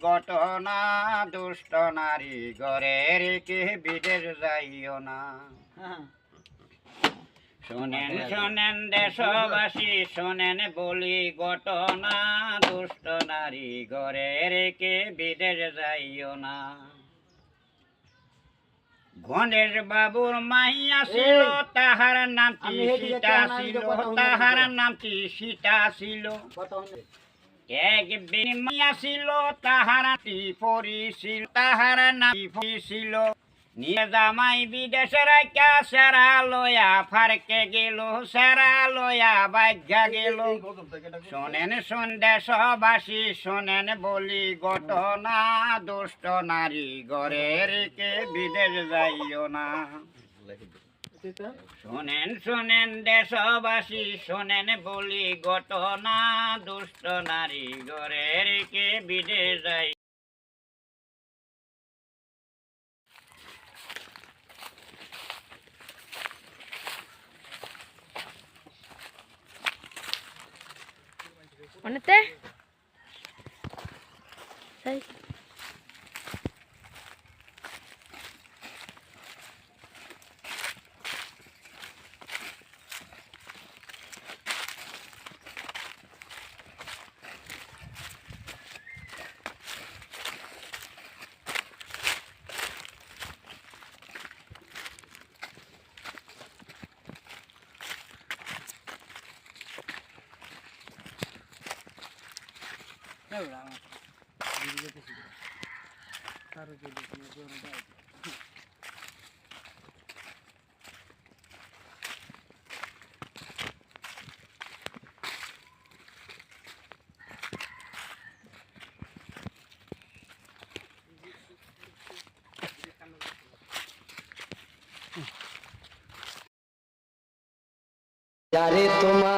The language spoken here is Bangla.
ঘটনা দুষ্ট নারী ঘরে রেখে বিদেশ যাইও না। শোনেন শোনেন দেশবাসী শোনেন বলি ঘটনা দুষ্ট নারী ঘরে রেখে বিদেশ যাইও না। গণেশ বাবুর মাইয়া ছিল তাহার নামটি সীতা ছিল, তাহার নামটি সীতা ছিল। এক মাইয়া ছিল তাহার নামটি পরি ছিল, তাহার নামটি পরি ছিল। নিয়ে জামাই বিদেশে রাখা সেরা লয়া ফারকে গেল, সেরা লয়া বাজ্ঞা গেল। শোনেন শোন দেশবাসী শোনেন বলি ঘটনা দুষ্ট নারী ঘরে রেখে বিদেশ যাইও না। শোনেন শোনেন দেশবাসী শোনেন বলি ঘটনা দুষ্ট নারী ঘরে রেখে বিদেশ যাই। অনেতে তাই যারে তোমার